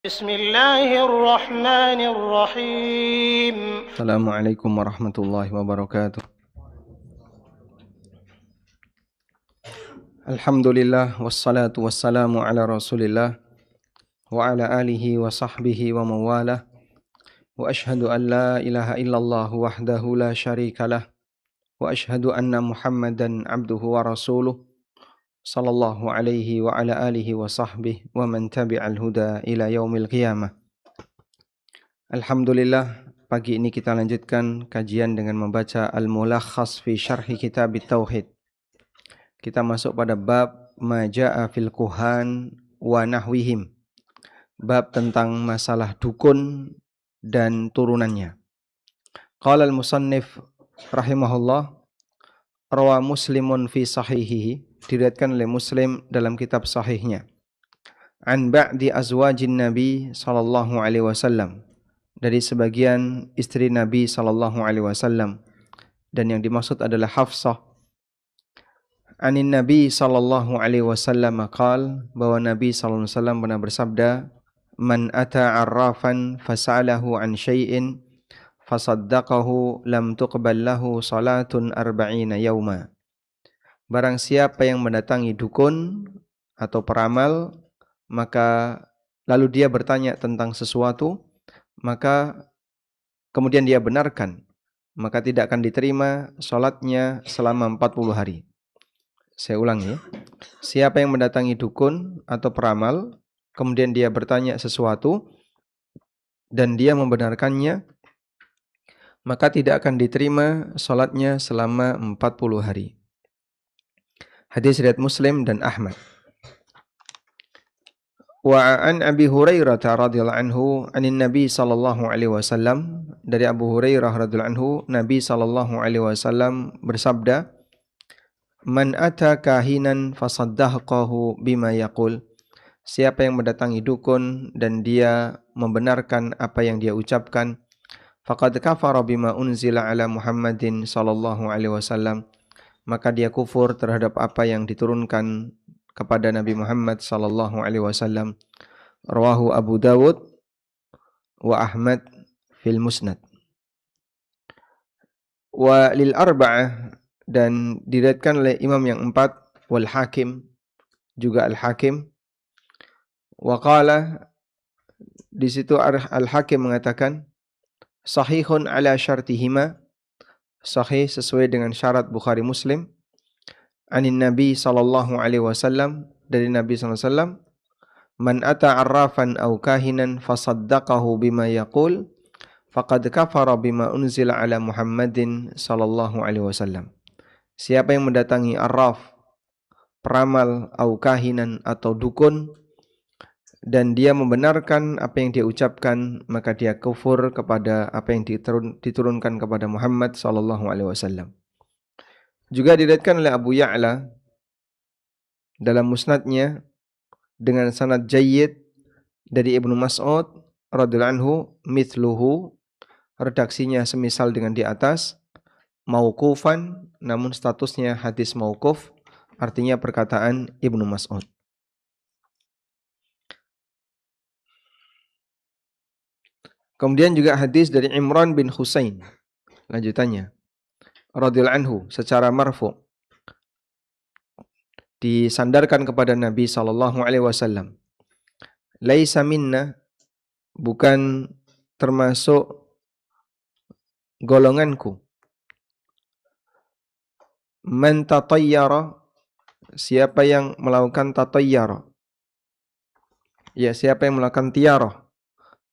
Bismillahirrahmanirrahim. Assalamualaikum warahmatullahi wabarakatuh. Alhamdulillah wassalatu wassalamu ala Rasulillah wa ala alihi wa sahbihi wa mawalah. Wa ashhadu an la ilaha illallah wahdahu la syarikalah wa ashhadu anna Muhammadan abduhu wa rasuluh sallallahu alaihi wa ala alihi wa sahbihi wa man tabi'al huda ila yaumil qiyamah. Alhamdulillah, pagi ini kita lanjutkan kajian dengan membaca Al-Mulakhas fi Syarhi Kitab Tauhid. Kita masuk pada bab ma jaa fil kuhan wa nahwihim. Bab tentang masalah dukun dan turunannya. Qala al-musannif rahimahullah, rawa Muslimun fi sahihihi, diriwayatkan oleh Muslim dalam kitab sahihnya. An ba'di azwajin Nabi sallallahu alaihi wasallam, dari sebagian istri Nabi sallallahu alaihi wasallam, dan yang dimaksud adalah Hafsah. Anin Nabi sallallahu alaihi wasallam qala, bahwa Nabi sallallahu alaihi wasallam pernah bersabda, man ata arrafan fas'alahu an syai'in fasaddaqahu lam tuqbal lahu salatun arba'ina yauma. Barang siapa yang mendatangi dukun atau peramal, maka lalu dia bertanya tentang sesuatu, maka kemudian dia benarkan, maka tidak akan diterima salatnya selama 40 hari. Saya ulangi ya. Siapa yang mendatangi dukun atau peramal, kemudian dia bertanya sesuatu dan dia membenarkannya, maka tidak akan diterima salatnya selama 40 hari. Hadis riwayat Muslim dan Ahmad. Wa an Abi Hurairah radhiyallahu anhu anin Nabi sallallahu alaihi wasallam, dari Abu Hurairah radhiyallahu anhu, Nabi sallallahu alaihi wasallam bersabda, man ata kahinan fasaddaqahu bima yaqul, siapa yang mendatangi dukun dan dia membenarkan apa yang dia ucapkan, faqad kafara bima unzila ala Muhammadin sallallahu alaihi wasallam, maka dia kufur terhadap apa yang diturunkan kepada Nabi Muhammad sallallahu alaihi wasallam. Rawahu Abu Dawud wa Ahmad fil Musnad. Wa lil arba'ah, dan diriwayatkan oleh imam yang empat, wal Hakim, juga Al Hakim. Wa qala, di situ Al Hakim mengatakan, sahihun ala syartihima, sahih sesuai dengan syarat Bukhari Muslim. Anin Nabi sallallahu alaihi wasallam, dari Nabi sallallahu alaihi wasallam, man ata arrafan aw kahinan fasaddaqahu bima yaqul faqad kafara bima unzila ala Muhammadin sallallahu alaihi wasallam. Siapa yang mendatangi arraf, peramal, au kahinan atau dukun, dan dia membenarkan apa yang dia ucapkan, maka dia kufur kepada apa yang diturunkan kepada Muhammad sallallahu alaihi wasallam. Juga diriwayatkan oleh Abu Ya'la dalam musnadnya dengan sanad jayyid dari Ibnu Mas'ud radhiyallahu anhu, mithluhu, redaksinya semisal dengan di atas, mauqufan, namun statusnya hadis mauquf, artinya perkataan Ibnu Mas'ud. Kemudian juga hadis dari Imran bin Husain, lanjutannya, radhiyallahu anhu, secara marfu, disandarkan kepada Nabi sallallahu alaihi wasallam. Laisa minna, bukan termasuk golonganku, man tatayyara, siapa yang melakukan tatayyara, ya siapa yang melakukan tiarah,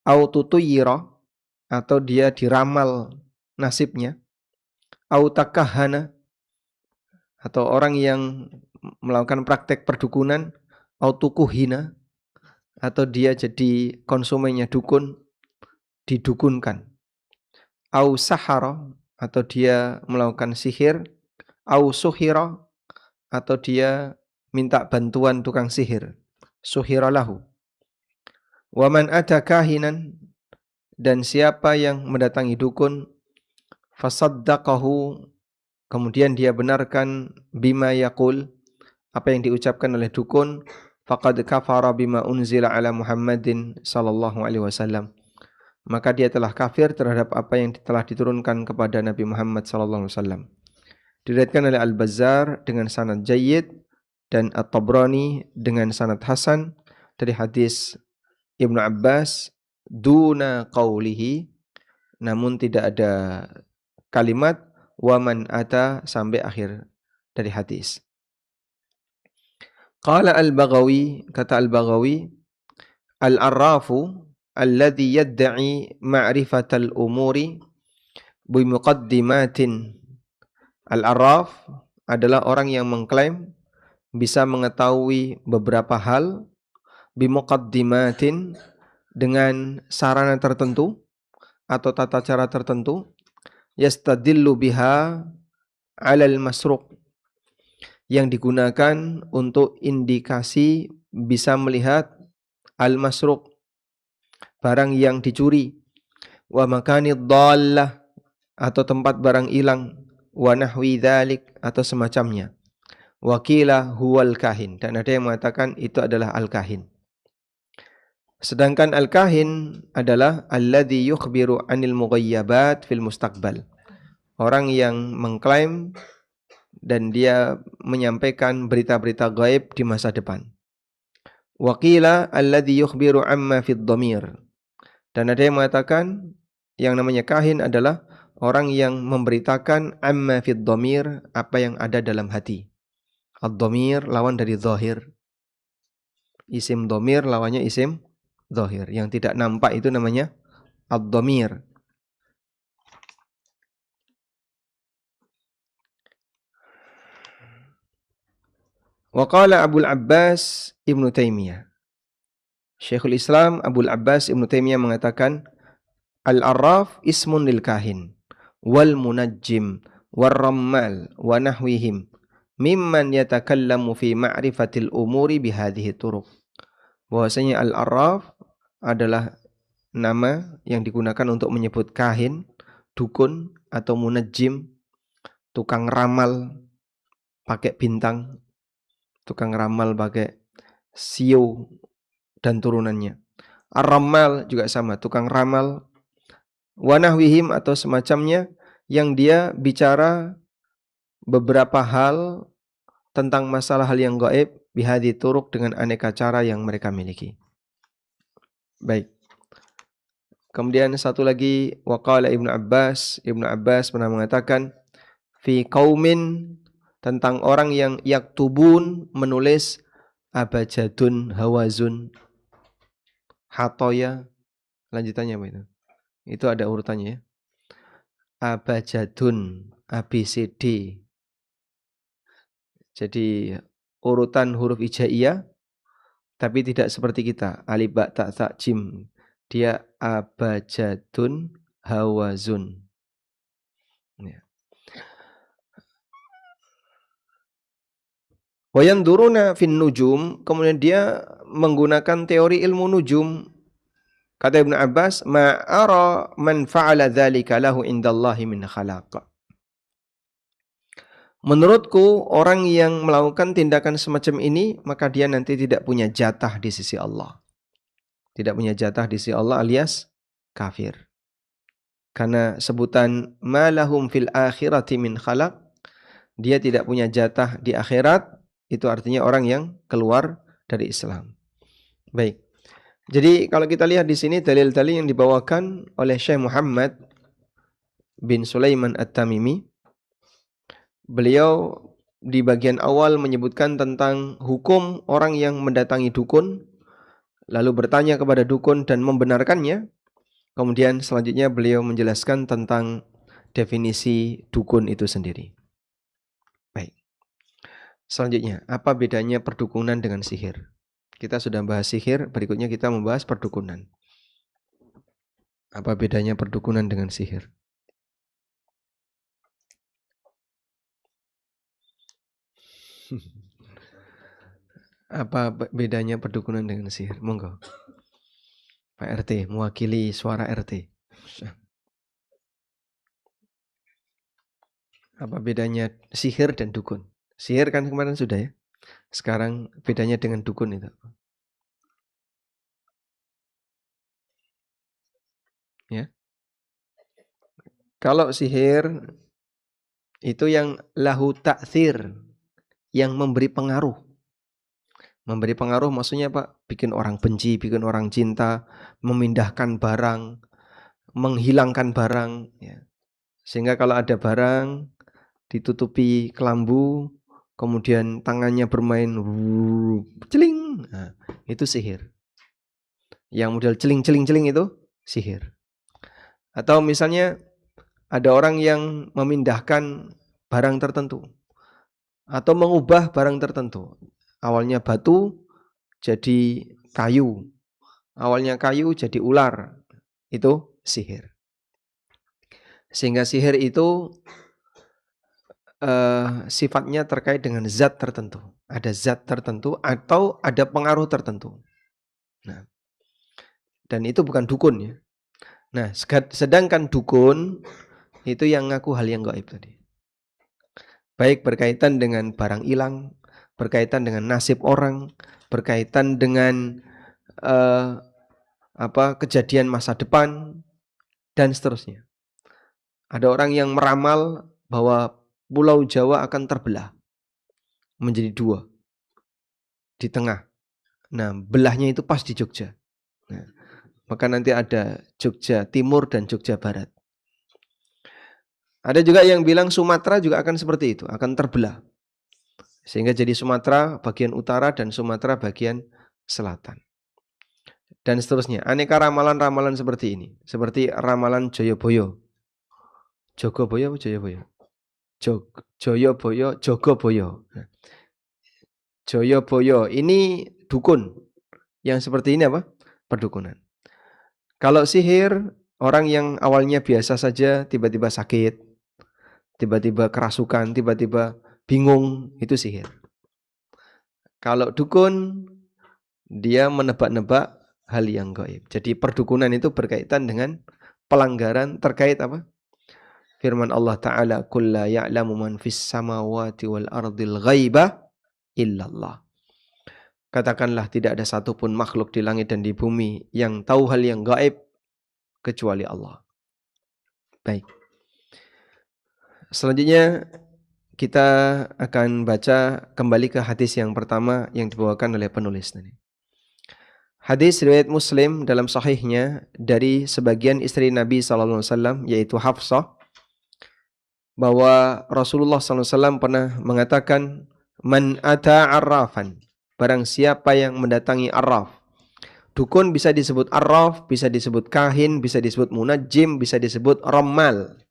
au tutuyira, atau dia diramal nasibnya, au takahana, atau orang yang melakukan praktek perdukunan, au tukuhina, atau dia jadi konsumennya dukun, didukunkan, au sahara, atau dia melakukan sihir, au suhira, atau dia minta bantuan tukang sihir, suhira lahu. Wa man ata kahinan, dan siapa yang mendatangi dukun, fasaddaqahu, kemudian dia benarkan, bima yaqul, apa yang diucapkan oleh dukun, faqad kafara bima unzila ala Muhammadin sallallahu alaihi wasallam. Maka dia telah kafir terhadap apa yang telah diturunkan kepada Nabi Muhammad sallallahu alaihi wasallam. Diriwayatkan oleh Al-Bazzar dengan sanad jayyid dan At-Tabrani dengan sanad hasan dari hadis Ibnu Abbas duna qaulihi, namun tidak ada kalimat waman ata sampai akhir dari hadis. Qala Al-Baghawi, kata Al-Baghawi, al-arrafu alladhi yadda'i ma'rifatal umuri bimuqaddimatin. Al-arraf adalah orang yang mengklaim bisa mengetahui beberapa hal bimuqaddimatin, dengan sarana tertentu atau tata cara tertentu, yastadillu biha 'alal masruq, yang digunakan untuk indikasi bisa melihat al-masruq, barang yang dicuri, wa makanid dhallah, atau tempat barang hilang, wa nahwi dzalik, atau semacamnya. Wakila huwal kahin, dan ada yang mengatakan itu adalah al-kahin. Sedangkan al-kahin adalah alladzi yukhbiru 'anil mughayyabat fil mustaqbal. Orang yang mengklaim dan dia menyampaikan berita-berita gaib di masa depan. Waqila alladzi yukhbiru 'amma fid dhamir. Dan ada yang mengatakan yang namanya kahin adalah orang yang memberitakan 'amma fid dhamir, apa yang ada dalam hati. Ad-dhamir lawan dari zahir. Isim dhamir lawannya isim zahir. Yang tidak nampak itu namanya ad-dhamir. Wa qala Abul Abbas Ibnu Taimiyah. Syekhul Islam Abul Abbas Ibnu Taimiyah mengatakan al-arraf ismun lil kahin wal munajjim war rammal wa nahwihim mimman yatakallamu fi ma'rifatil umuri bihadhihi turuq. Bahwasanya al-arraf adalah nama yang digunakan untuk menyebut kahin, dukun, atau munajjim, tukang ramal pakai bintang, tukang ramal pakai siu dan turunannya. Ar-ramal juga sama, tukang ramal. Wanahwihim atau semacamnya, yang dia bicara beberapa hal tentang masalah hal yang gaib bihadi turuk, dengan aneka cara yang mereka miliki. Baik. Kemudian satu lagi, waqala Ibnu Abbas pernah mengatakan fi qaumin, tentang orang yang yaktubun, menulis, abajadun, hawazun, hatoya, lanjutannya apa itu? Itu ada urutannya ya. Abajadun, ABCD. Jadi urutan huruf hijaiyah, tapi tidak seperti kita, alif ba ta tha jim. Dia abajadun, hawazun. Ya. Wayanduruna fin nujum, kemudian dia menggunakan teori ilmu nujum. Kata Ibnu Abbas, ma'ara man fa'ala dzalika lahu indallahi min khalaq. Menurutku, orang yang melakukan tindakan semacam ini, maka dia nanti tidak punya jatah di sisi Allah. Tidak punya jatah di sisi Allah alias kafir. Karena sebutan ma lahum fil akhirati min khalaq, dia tidak punya jatah di akhirat, itu artinya orang yang keluar dari Islam. Baik. Jadi kalau kita lihat di sini dalil-dalil yang dibawakan oleh Syekh Muhammad bin Sulaiman At-Tamimi, beliau di bagian awal menyebutkan tentang hukum orang yang mendatangi dukun, lalu bertanya kepada dukun dan membenarkannya. Kemudian selanjutnya beliau menjelaskan tentang definisi dukun itu sendiri. Baik. Selanjutnya, apa bedanya perdukunan dengan sihir? Kita sudah bahas sihir, berikutnya kita membahas perdukunan. Apa bedanya perdukunan dengan sihir? Apa bedanya perdukunan dengan sihir? Monggo. Pak RT, mewakili suara RT. Apa bedanya sihir dan dukun? Sihir kan kemarin sudah ya. Sekarang bedanya dengan dukun itu. Ya. Kalau sihir itu yang lahu ta'thir, yang memberi pengaruh. Memberi pengaruh maksudnya Pak, bikin orang benci, bikin orang cinta, memindahkan barang, menghilangkan barang. Ya. Sehingga kalau ada barang ditutupi kelambu, kemudian tangannya bermain, celing, nah, itu sihir. Yang model celing-celing-celing itu sihir. Atau misalnya ada orang yang memindahkan barang tertentu atau mengubah barang tertentu. Awalnya batu jadi kayu, awalnya kayu jadi ular. Itu sihir. Sehingga sihir itu sifatnya terkait dengan zat tertentu. Ada zat tertentu atau ada pengaruh tertentu. Nah, dan itu bukan dukun ya. Nah, sedangkan dukun itu yang ngaku hal yang gaib tadi. Baik berkaitan dengan barang hilang, berkaitan dengan nasib orang, berkaitan dengan kejadian masa depan dan seterusnya. Ada orang yang meramal bahwa Pulau Jawa akan terbelah menjadi dua di tengah. Nah, belahnya itu pas di Jogja. Nah, maka nanti ada Jogja Timur dan Jogja Barat. Ada juga yang bilang Sumatera juga akan seperti itu, akan terbelah. Sehingga jadi Sumatera bagian utara dan Sumatera bagian selatan. Dan seterusnya. Aneka ramalan-ramalan seperti ini. Seperti ramalan Joyoboyo. Jogoboyo apa Joyoboyo? Joyoboyo, Jogoboyo. Nah, Joyoboyo ini dukun. Yang seperti ini apa? Perdukunan. Kalau sihir, orang yang awalnya biasa saja tiba-tiba sakit, tiba-tiba kerasukan, tiba-tiba bingung, itu sihir. Kalau dukun, dia menebak-nebak hal yang gaib. Jadi perdukunan itu berkaitan dengan pelanggaran terkait apa? Firman Allah Ta'ala, "Qul la ya'lamu man fis samawati wal ardil ghaiba illallah." Katakanlah tidak ada satupun makhluk di langit dan di bumi yang tahu hal yang gaib kecuali Allah. Baik. Selanjutnya kita akan baca kembali ke hadis yang pertama yang dibawakan oleh penulis tadi. Hadis riwayat Muslim dalam sahihnya dari sebagian istri Nabi SAW yaitu Hafsah, bahwa Rasulullah SAW pernah mengatakan, "Man ata arrafan," barang siapa yang mendatangi arraf. Dukun bisa disebut arraf, bisa disebut kahin, bisa disebut munajjim, bisa disebut rammal.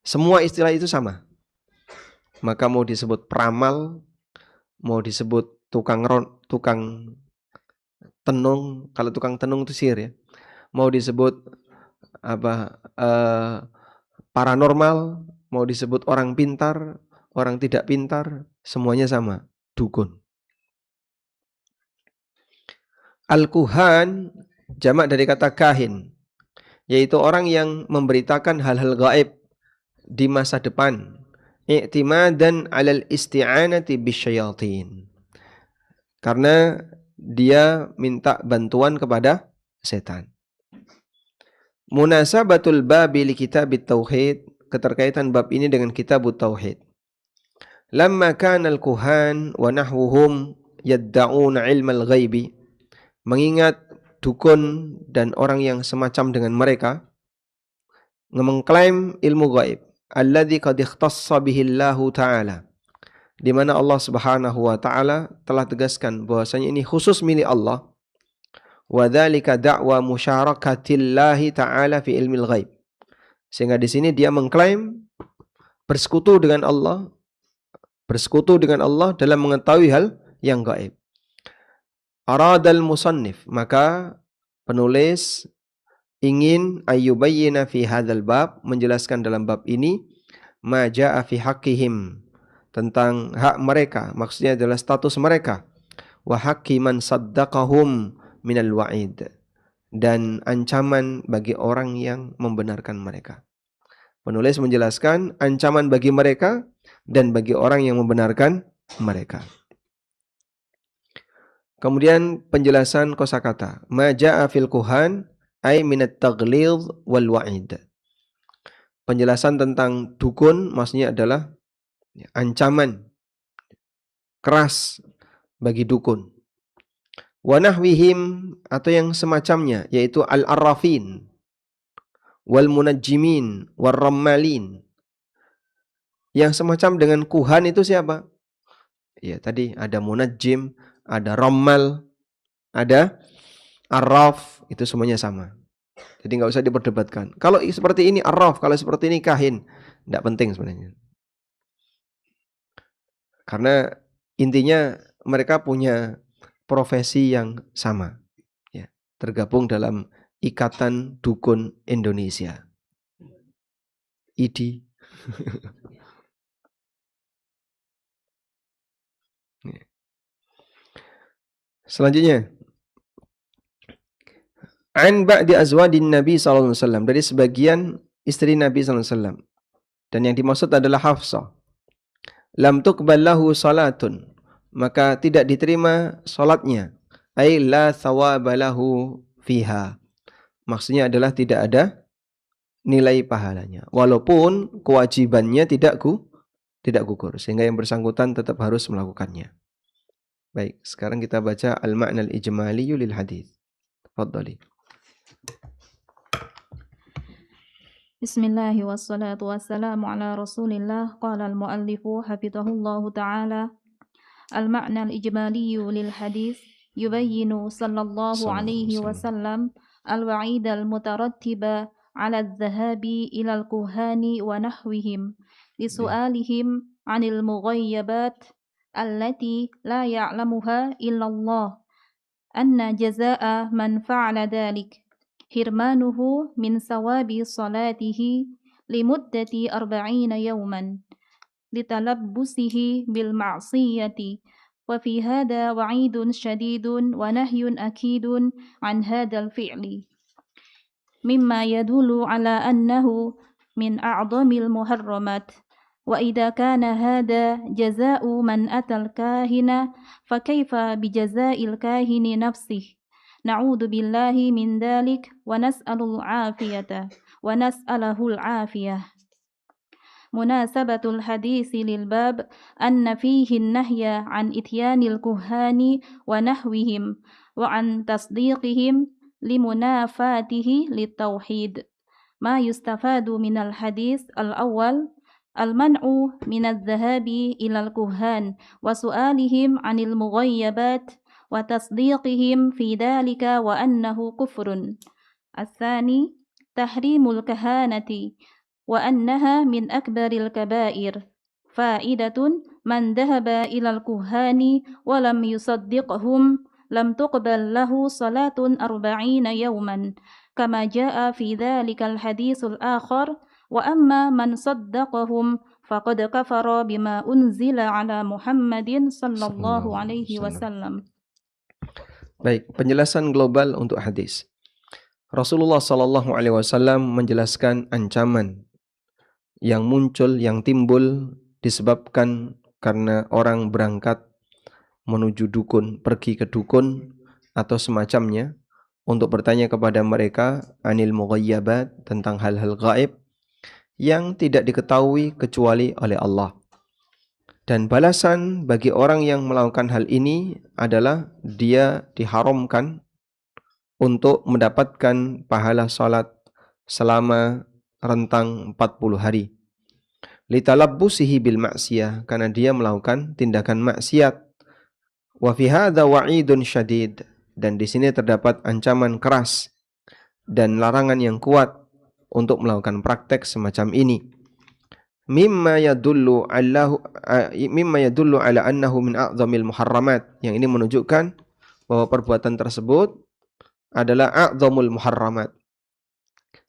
Semua istilah itu sama. Maka mau disebut peramal, mau disebut tukang tenung, kalau tukang tenung itu sihir ya. Mau disebut paranormal, mau disebut orang pintar, orang tidak pintar, semuanya sama, dukun. Al-kuhan jamak dari kata kahin, yaitu orang yang memberitakan hal-hal gaib di masa depan, i'timadan 'alal isti'anati bisyayatin. Karena dia minta bantuan kepada setan. Munasabatul babi li kitabit tauhid, keterkaitan bab ini dengan kitabut tauhid. Lamma kana al-kuhan wa nahwuhum yadda'una ilmal ghaibi, mengingat dukun dan orang yang semacam dengan mereka mengklaim ilmu gaib, alladzi qad ikhtassa bihi Allah Ta'ala, di mana Allah Subhanahu wa taala telah tegaskan bahwasanya ini khusus milik Allah. Wa dzalika da'wa musyarakatillahi ta'ala fi ilmil ghaib. Sehingga di sini dia mengklaim bersekutu dengan Allah dalam mengetahui hal yang gaib. Aradal musannif, maka penulis ingin ayyubayyina fi hadzal bab, menjelaskan dalam bab ini ma jaa fi haqqihim, tentang hak mereka, maksudnya adalah status mereka, wa haqqi man saddaqahum minal wa'id, dan ancaman bagi orang yang membenarkan mereka. Penulis menjelaskan ancaman bagi mereka dan bagi orang yang membenarkan mereka. Kemudian penjelasan kosakata. Ma ja'a fil kuhan ay minat taghlidh wal wa'id. Penjelasan tentang dukun maksudnya adalah ancaman keras bagi dukun. Wa nahwihim atau yang semacamnya yaitu al-arrafin wal munajjimin war rammalin. Yang semacam dengan kuhan itu siapa? Ya tadi ada munajjim, ada rammal, ada arraf, itu semuanya sama. Jadi nggak usah diperdebatkan. Kalau seperti ini arraf, kalau seperti ini kahin, nggak penting sebenarnya. Karena intinya mereka punya profesi yang sama, ya, tergabung dalam Ikatan Dukun Indonesia, IDI. Selanjutnya, an ba'di azwadin Nabi sallallahu alaihi wasallam, dari sebagian istri Nabi sallallahu alaihi wasallam. Dan yang dimaksud adalah Hafsah. Lam tuqbal lahu salatun, maka tidak diterima salatnya. Ai la thawaba lahu fiha. Maksudnya adalah tidak ada nilai pahalanya. Walaupun kewajibannya tidak gugur, sehingga yang bersangkutan tetap harus melakukannya. Baik, sekarang kita baca al-ma'na al-ijmali lil hadis. Tafadhali. Bismillah wassalatu wassalamu ala Rasulillah. Qala al-muallifu hafizahullahu ta'ala. Al-ma'na al-ijmali lil hadis yubayyinu sallallahu alaihi wasallam al-wa'id al-mutarattiba ala al-dhahabi ila al-kuhani wa nahwihim lisu'alihim 'anil mughayyabat allati la ya'lamuha illa Allah, anna jazaa'a man fa'ala dhalik hirmanuhu min sawabi salatihi limuddati 40 yawman litalabbusihi bil ma'siyati, wa fi hadha wa'idun syadidun wa nahyun akidun an hadzal fi'li mimma yadullu ala annahu min a'dhamil muharramat. Wa idza kana hadha jazaa'u man atal kahina fa kaifa bi jazaa'il kahini nafsihi. Na'udzu billahi min dzalik wa nas'alul 'afiyata wa nas'alahul 'afiyah. Munasabatul hadisi lil bab anna fihi an-nahya an ityanil kuhani wa nahwihim wa an tasdiqihim limunafatihi litauhid. Ma yustafadu minal hadis al-awwal al-man'u minadh dhahabi ilal kuhan wa su'alihim 'anil mughayyabat wa tasdiqihim fi dhalika wa annahu kufrun. Ats-tsani tahrimul kahanati wa annaha min akbaril kabair. Faidatun man dhahaba ilal kuhani wa lam yusaddiqhum lam tuqbal lahu salatun 40 yawman kama jaa fi dhalikal hadisul akhar. Wa amma man saddaqahum faqad kafara bima unzila ala Muhammadin sallallahu alaihi wasallam. Baik, penjelasan global untuk hadis. Rasulullah sallallahu alaihi wasallam menjelaskan ancaman yang muncul, yang timbul disebabkan karena orang berangkat menuju dukun, pergi ke dukun atau semacamnya untuk bertanya kepada mereka anil mughayyabat, tentang hal-hal gaib yang tidak diketahui kecuali oleh Allah. Dan balasan bagi orang yang melakukan hal ini adalah dia diharamkan untuk mendapatkan pahala salat selama rentang 40 hari. Litalabbusihi bil ma'siyah, karena dia melakukan tindakan maksiat. Wa fi hadza wa'idun syadid, dan di sini terdapat ancaman keras dan larangan yang kuat untuk melakukan praktek semacam ini. Mimma yadullu ala annahu min a'dhamil muharramat, yang ini menunjukkan bahwa perbuatan tersebut adalah a'dhamul muharramat,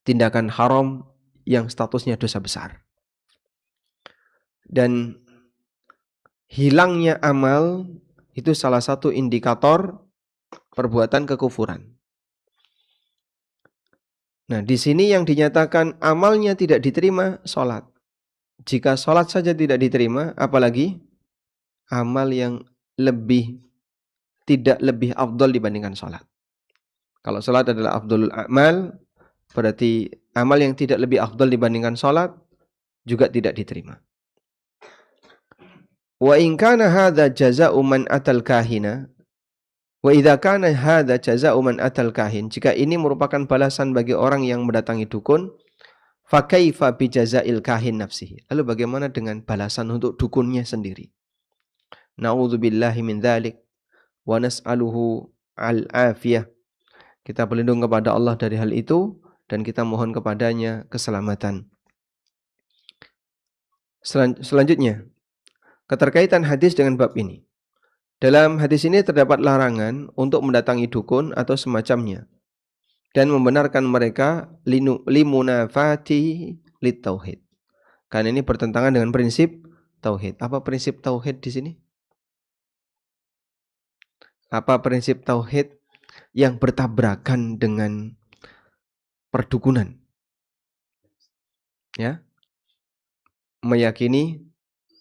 tindakan haram yang statusnya dosa besar. Dan hilangnya amal itu salah satu indikator perbuatan kekufuran. Nah, di sini yang dinyatakan amalnya tidak diterima salat. Jika salat saja tidak diterima, apalagi amal yang lebih tidak lebih afdal dibandingkan salat. Kalau salat adalah afdalul a'mal, berarti amal yang tidak lebih afdal dibandingkan salat juga tidak diterima. Wa in kana hadza jazaa'u man atal kahina wa idza kana hadza jazaa'u man atal kahin, jika ini merupakan balasan bagi orang yang mendatangi dukun, fa kaifa bi jazaa'il kahin nafsihi, lalu bagaimana dengan balasan untuk dukunnya sendiri? Na'udzubillahi min dzalik wa nas'aluhu al-afiyah. Kita berlindung kepada Allah dari hal itu dan kita mohon kepadanya keselamatan. Selanjutnya, keterkaitan hadis dengan bab ini. Dalam hadis ini terdapat larangan untuk mendatangi dukun atau semacamnya dan membenarkan mereka limunafati litauhid. Karena ini bertentangan dengan prinsip tauhid. Apa prinsip tauhid di sini? Apa prinsip tauhid yang bertabrakan dengan perdukunan? Ya. Meyakini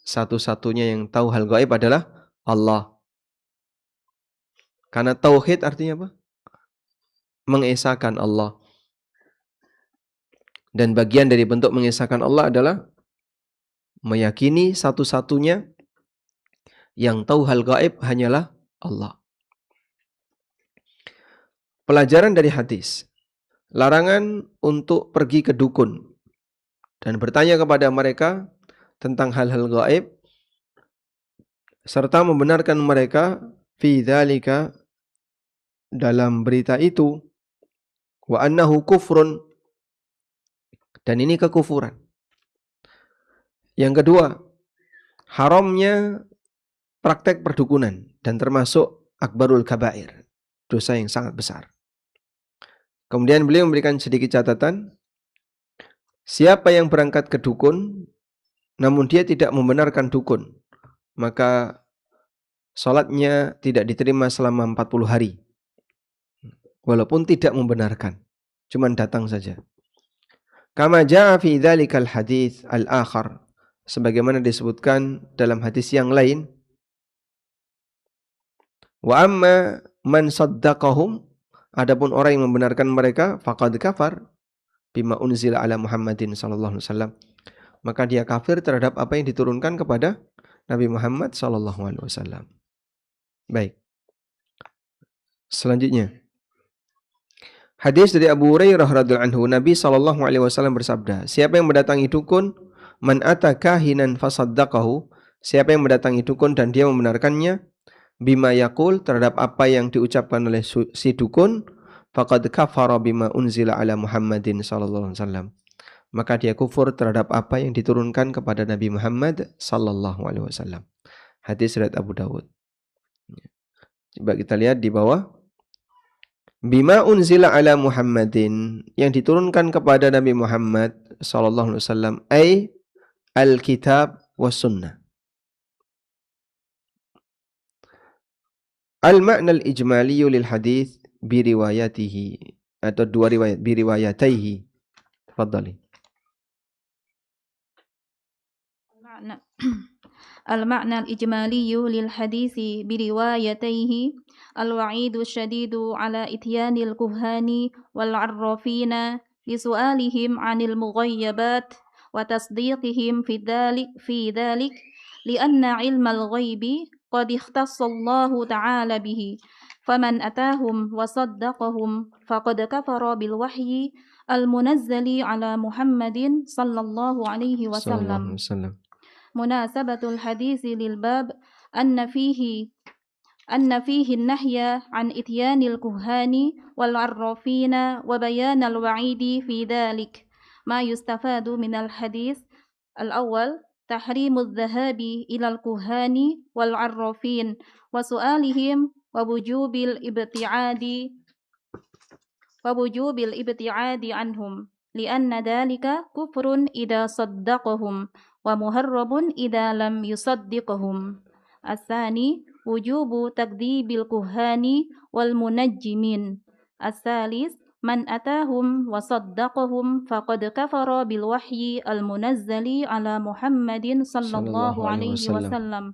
satu-satunya yang tahu hal gaib adalah Allah. Karena tauhid artinya apa? Mengesahkan Allah. Dan bagian dari bentuk mengesahkan Allah adalah meyakini satu-satunya yang tahu hal gaib hanyalah Allah. Pelajaran dari hadis. Larangan untuk pergi ke dukun dan bertanya kepada mereka tentang hal-hal gaib serta membenarkan mereka fi dzalika, dalam berita itu, wa annahu kufrun, dan ini kekufuran. Yang kedua, haramnya praktek perdukunan dan termasuk akbarul kabair, dosa yang sangat besar. Kemudian beliau memberikan sedikit catatan, siapa yang berangkat ke dukun namun dia tidak membenarkan dukun, maka salatnya tidak diterima selama 40 hari. Walaupun tidak membenarkan, cuman datang saja. Kama jaa fi dzalikal hadits al-akhar, sebagaimana disebutkan dalam hadis yang lain. Wa amma man saddaqahum, adapun orang yang membenarkan mereka, faqad kafar bima unzila ala Muhammadin sallallahu alaihi wasallam, maka dia kafir terhadap apa yang diturunkan kepada Nabi Muhammad sallallahu alaihi wasallam. Baik. Selanjutnya, hadis dari Abu Hurairah radhiyallahu anhu, Nabi sallallahu alaihi wasallam bersabda, siapa yang mendatangi dukun, man ata kahinan fasaddaqahu, siapa yang mendatangi dukun dan dia membenarkannya, bima yaqul, terhadap apa yang diucapkan oleh si dukun, faqad kafara bima unzila ala Muhammadin sallallahu alaihi wasallam, maka dia kufur terhadap apa yang diturunkan kepada Nabi Muhammad sallallahu alaihi wasallam. Hadis riwayat Abu Dawud. Coba kita lihat di bawah. Bima unzila ala Muhammadin, yang diturunkan kepada Nabi Muhammad sallallahu alaihi wasallam, ay al-kitab was sunnah. Al-ma'na al-ijmali lil hadis bi riwayatihi, atau dua riwayat, bi riwayataihi. Tafadhali. المعنى الإجمالي للحديث بروايتيه الوعيد الشديد على إتيان الكهان والعرافين لسؤالهم عن المغيبات وتصديقهم في ذلك لأن علم الغيب قد اختص الله تعالى به فمن أتاهم وصدقهم فقد كفر بالوحي المنزل على محمد صلى الله عليه وسلم. مناسبة الحديث للباب أن فيه النهي عن إتيان الكهان والعرافين وبيان الوعيد في ذلك. ما يستفاد من الحديث الأول تحريم الذهاب إلى الكهان والعرافين وسؤالهم ووجوب الابتعاد عنهم، لأن ذلك كفر إذا صدقهم ومهرب إذا لم يصدقهم. الثاني وجوب تكذيب الكهان والمنجمين. الثالث من أتاهم وصدقهم فقد كفر بالوحي المنزل على محمد صلى الله عليه وسلم.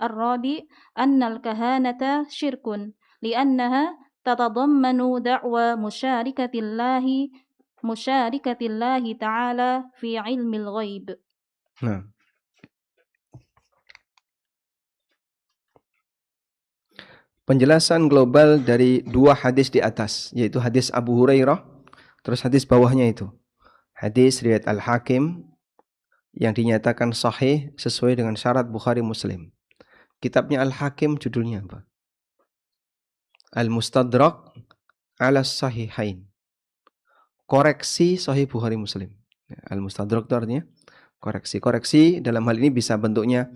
الرابع أن الكهانة شرك لأنها تتضمن دعوى مشاركة الله تعالى في علم الغيب. Nah, penjelasan global dari dua hadis di atas, yaitu hadis Abu Hurairah, terus hadis bawahnya itu. Hadis riwayat Al-Hakim yang dinyatakan sahih sesuai dengan syarat Bukhari Muslim. Kitabnya Al-Hakim judulnya apa? Al-Mustadrak ala Sahihain. Koreksi Sahih Bukhari Muslim. Al-Mustadrak itu artinya koreksi. Koreksi dalam hal ini bisa bentuknya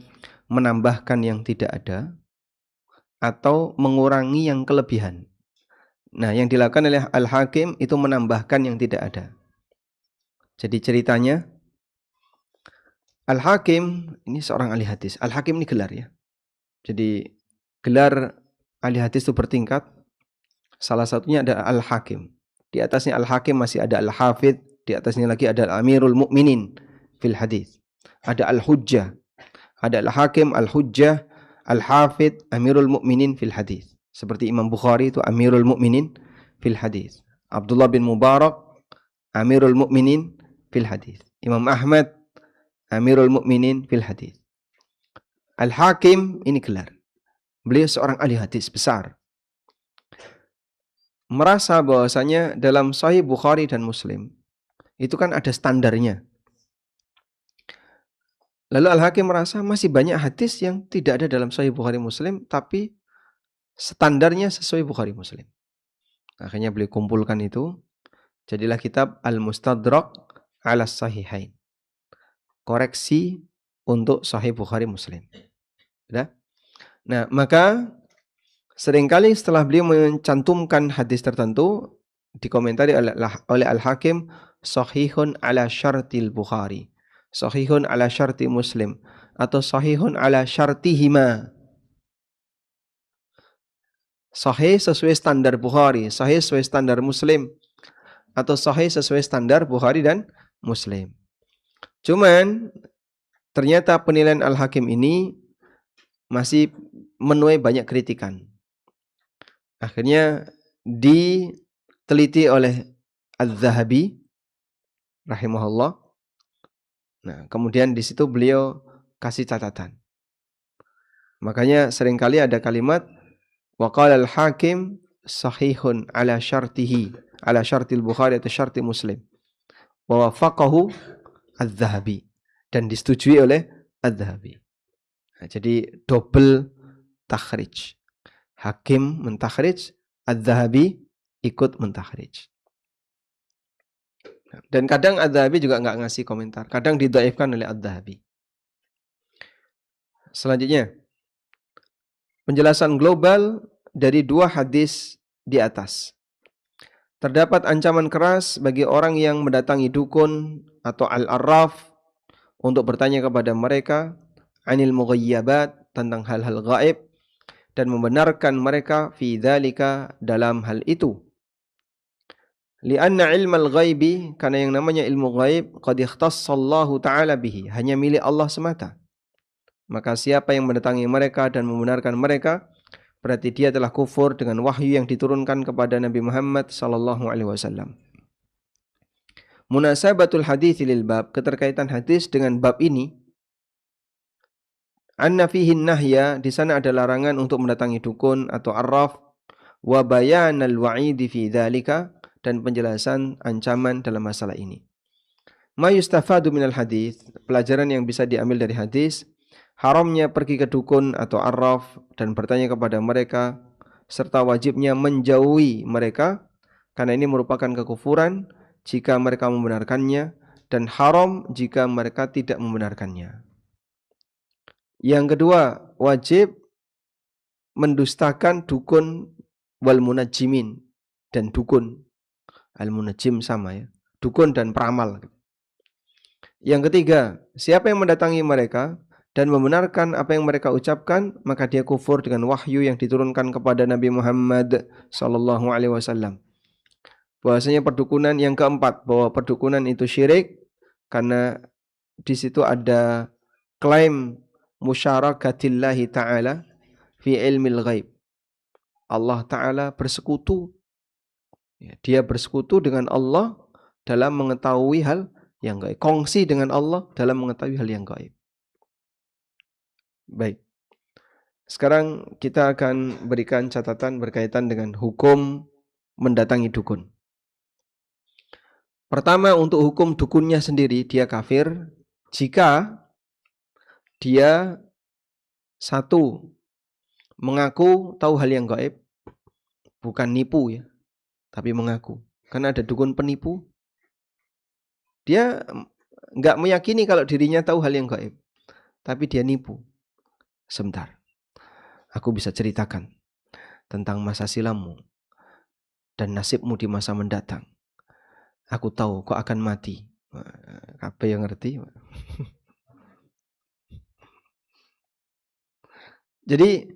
menambahkan yang tidak ada atau mengurangi yang kelebihan. Nah, yang dilakukan oleh Al-Hakim itu menambahkan yang tidak ada. Jadi ceritanya, Al-Hakim ini seorang ahli hadis. Al-Hakim ini gelar ya. Jadi gelar ahli hadis itu bertingkat. Salah satunya ada Al-Hakim. Di atasnya Al-Hakim masih ada Al-Hafidh. Di atasnya lagi ada Al-Amirul Mu'minin fil hadis. Ada Al-Hujjah. Ada Al-Hakim, Al-Hujjah, Al-Hafidh, Amirul Mu'minin fil hadis. Seperti Imam Bukhari itu Amirul Mu'minin fil hadis. Abdullah bin Mubarak, Amirul Mu'minin fil hadis. Imam Ahmad, Amirul Mu'minin fil hadis. Al-Hakim ini gelar. Beliau seorang ahli hadis besar. Merasa bahwasanya dalam Sahih Bukhari dan Muslim itu kan ada standarnya. Lalu Al-Hakim merasa masih banyak hadis yang tidak ada dalam Sahih Bukhari Muslim tapi standarnya sesuai Bukhari Muslim. Akhirnya beliau kumpulkan itu, jadilah kitab Al-Mustadrak ala Sahihain. Koreksi untuk Sahih Bukhari Muslim. Sudah? Nah, maka seringkali setelah beliau mencantumkan hadis tertentu dikomentari oleh Al-Hakim sahihun ala syartil Bukhari, sahihun ala syarti Muslim, atau sahihun ala syartihima. Sahih sesuai standar Bukhari, sahih sesuai standar Muslim, atau sahih sesuai standar Bukhari dan Muslim. Cuman ternyata penilaian Al-Hakim ini masih menuai banyak kritikan. Akhirnya diteliti oleh Az-Zahabi rahimahullah. Nah, kemudian di situ beliau kasih catatan. Makanya seringkali ada kalimat waqala al-Hakim sahihun ala syartihi, ala syartil Bukhari atau syarti Muslim. Wa wafaqahu Az-Zahabi, dan disetujui oleh Az-Zahabi. Nah, jadi double takhrij. Hakim mentakhrij, Az-Zahabi ikut mentakhrij. Dan kadang Az-Zahabi juga nggak ngasih komentar. Kadang didhaifkan oleh Az-Zahabi. Selanjutnya, penjelasan global dari dua hadis di atas. Terdapat ancaman keras bagi orang yang mendatangi dukun atau al-arraf untuk bertanya kepada mereka anil mughayyabat, tentang hal-hal gaib, dan membenarkan mereka fi dzalika, dalam hal itu. Lianna ilmal ghaibi, karena yang namanya ilmu ghaib qad ikhtassallahu ta'ala bihi, hanya milik Allah semata. Maka siapa yang mendatangi mereka dan membenarkan mereka, berarti dia telah kufur dengan wahyu yang diturunkan kepada Nabi Muhammad sallallahu alaihi wasallam. Munasabatul hadits lil bab, keterkaitan hadis dengan bab ini. Anna fihi nahya, di sana ada larangan untuk mendatangi dukun atau arraf, wa bayanal wa'idi fi dzalika, dan penjelasan ancaman dalam masalah ini. Ma yustafadu minal hadis, pelajaran yang bisa diambil dari hadis, haramnya pergi ke dukun atau arraf dan bertanya kepada mereka, serta wajibnya menjauhi mereka, karena ini merupakan kekufuran jika mereka membenarkannya, dan haram jika mereka tidak membenarkannya. Yang kedua, wajib mendustakan dukun wal munajjimin, dan dukun. Al-munajjim sama ya, dukun dan peramal. Yang ketiga, siapa yang mendatangi mereka dan membenarkan apa yang mereka ucapkan, maka dia kufur dengan wahyu yang diturunkan kepada Nabi Muhammad sallallahu alaihi wasallam. Bahwasanya perdukunan yang keempat, bahwa perdukunan itu syirik karena di situ ada klaim musyarakatillahi ta'ala fi ilmil ghaib. Allah Ta'ala bersekutu. Dia bersekutu dengan Allah dalam mengetahui hal yang gaib. Kongsi dengan Allah dalam mengetahui hal yang gaib. Baik. Sekarang kita akan berikan catatan berkaitan dengan hukum mendatangi dukun. Pertama, untuk hukum dukunnya sendiri, dia kafir jika dia satu, mengaku tahu hal yang gaib, bukan nipu ya, tapi mengaku. Karena ada dukun penipu, dia nggak meyakini kalau dirinya tahu hal yang gaib, tapi dia nipu. Sebentar, aku bisa ceritakan tentang masa silammu dan nasibmu di masa mendatang. Aku tahu kau akan mati. Apa yang ngerti? Jadi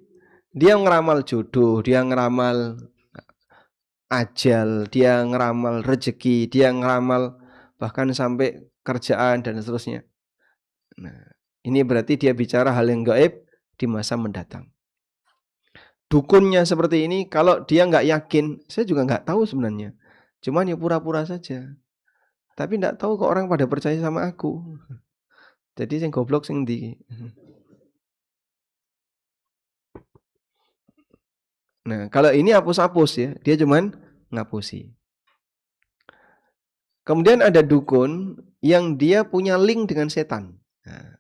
dia ngeramal jodoh, dia ngeramal ajal, dia ngeramal rezeki, dia ngeramal bahkan sampai kerjaan dan seterusnya. Nah, ini berarti dia bicara hal yang gaib di masa mendatang. Dukunnya seperti ini, kalau dia nggak yakin, saya juga nggak tahu sebenarnya. Cuman ya pura-pura saja. Tapi nggak tahu kok orang pada percaya sama aku. Jadi yang goblok sing ndi. Nah, kalau ini hapus-hapus ya, dia cuman ngapusi. Kemudian ada dukun yang dia punya link dengan setan. Nah,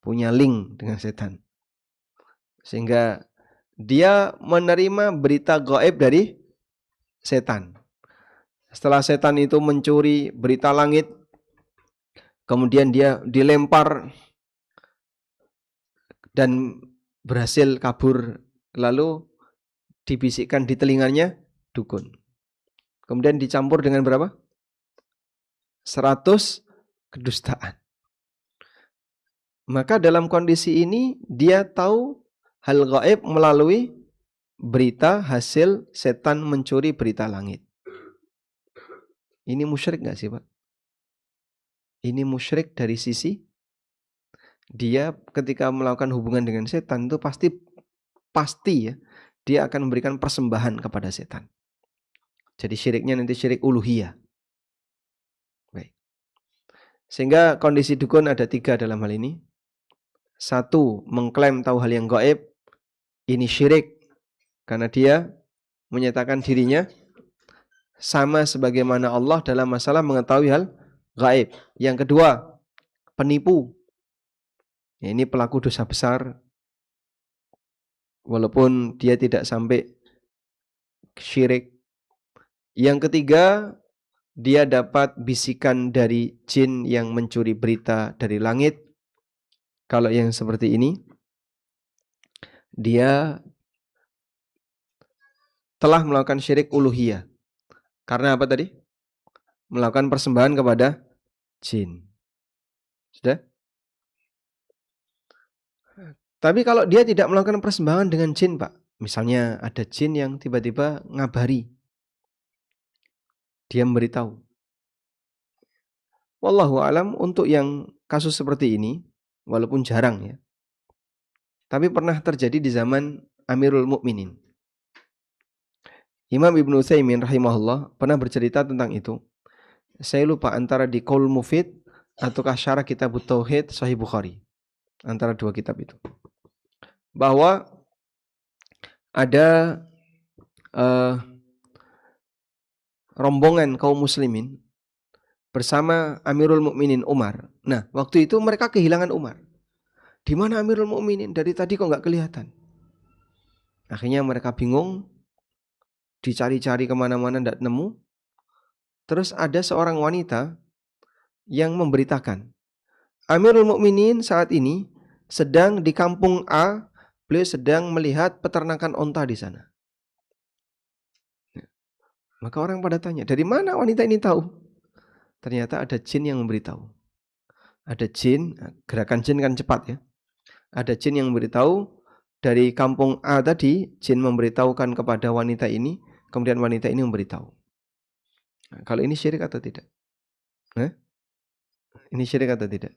punya link dengan setan. Sehingga dia menerima berita gaib dari setan. Setelah setan itu mencuri berita langit, kemudian dia dilempar dan berhasil kabur, lalu dibisikkan di telinganya dukun. Kemudian dicampur dengan berapa? 100 kedustaan. Maka dalam kondisi ini dia tahu hal gaib melalui berita hasil setan mencuri berita langit. Ini musyrik gak sih Pak? Ini musyrik dari sisi dia ketika melakukan hubungan dengan setan itu pasti ya, dia akan memberikan persembahan kepada setan. Jadi syiriknya nanti syirik uluhiyah. Baik. Sehingga kondisi dukun ada 3 dalam hal ini. 1, mengklaim tahu hal yang gaib. Ini syirik karena dia menyatakan dirinya sama sebagaimana Allah dalam masalah mengetahui hal gaib. Yang kedua, penipu. Ya, ini pelaku dosa besar. Walaupun dia tidak sampai syirik. Yang ketiga, dia dapat bisikan dari jin yang mencuri berita dari langit. Kalau yang seperti ini, dia telah melakukan syirik uluhiyah. Karena apa tadi? Melakukan persembahan kepada jin. Sudah? Tapi kalau dia tidak melakukan persembahan dengan jin, Pak. Misalnya ada jin yang tiba-tiba ngabari. Dia memberitahu. Wallahu alam, untuk yang kasus seperti ini, walaupun jarang ya, tapi pernah terjadi di zaman Amirul Mukminin. Imam Ibnu Utsaimin rahimahullah pernah bercerita tentang itu. Saya lupa antara di Qaul Mufid ataukah Syarah Kitab Tauhid Sahih Bukhari. Antara 2 kitab itu. Bahwa ada rombongan kaum muslimin bersama Amirul Mukminin Umar. Nah, waktu itu mereka kehilangan Umar. Di mana Amirul Mukminin? Dari tadi kok nggak kelihatan. Akhirnya mereka bingung, dicari-cari kemana-mana nggak nemu. Terus ada seorang wanita yang memberitakan, Amirul Mukminin saat ini sedang di kampung A, beliau sedang melihat peternakan onta di sana. Maka orang pada tanya, dari mana wanita ini tahu? Ternyata ada jin yang memberitahu. Ada jin, gerakan jin kan cepat ya. Ada jin yang memberitahu dari kampung A tadi, jin memberitahukan kepada wanita ini, kemudian wanita ini memberitahu. Nah, kalau ini syirik atau tidak? Nah, ini syirik atau tidak?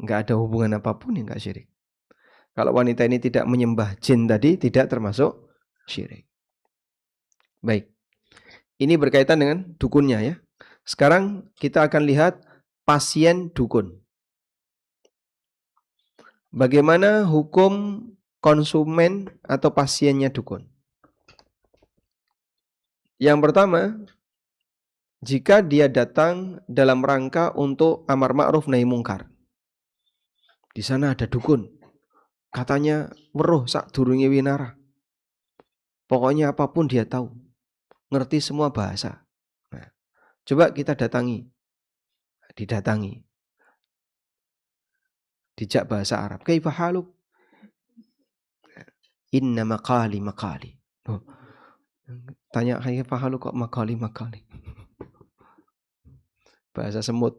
Enggak ada hubungan apapun, ya enggak syirik. Kalau wanita ini tidak menyembah jin tadi, tidak termasuk syirik. Baik. Ini berkaitan dengan dukunnya ya. Sekarang kita akan lihat pasien dukun. Bagaimana hukum konsumen atau pasiennya dukun? Yang pertama, jika dia datang dalam rangka untuk amar ma'ruf nahi mungkar. Di sana ada dukun. Katanya weruh sak durunge winara. Pokoknya apapun dia tahu. Ngerti semua bahasa. Nah, coba kita datangi. Didatangi. Dijak bahasa Arab. Kaifa haluk? Inna maqali. Oh. Tanya kaifa haluk kok maqali. Bahasa semut.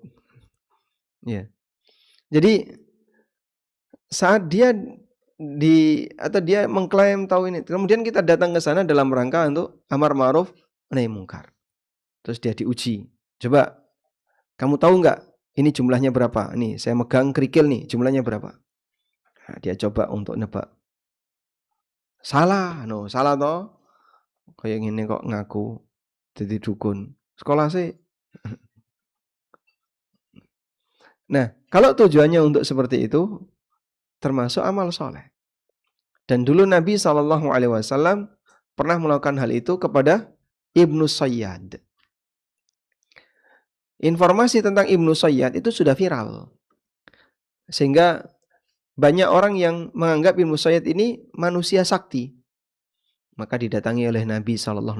Ya. Jadi saat dia dia mengklaim tahu ini, kemudian kita datang ke sana dalam rangka untuk amar ma'ruf nahi mungkar. Terus dia diuji. Coba kamu tahu enggak ini jumlahnya berapa? Nih, saya megang kerikil nih, jumlahnya berapa? Nah, dia coba untuk nebak. Salah toh. Kayak gini kok ngaku jadi dukun. Sekolah sih. Nah, kalau tujuannya untuk seperti itu, termasuk amal soleh. Dan dulu Nabi SAW pernah melakukan hal itu kepada Ibnu Sayyad. Informasi tentang Ibnu Sayyad itu sudah viral. Sehingga banyak orang yang menganggap Ibnu Sayyad ini manusia sakti. Maka didatangi oleh Nabi SAW.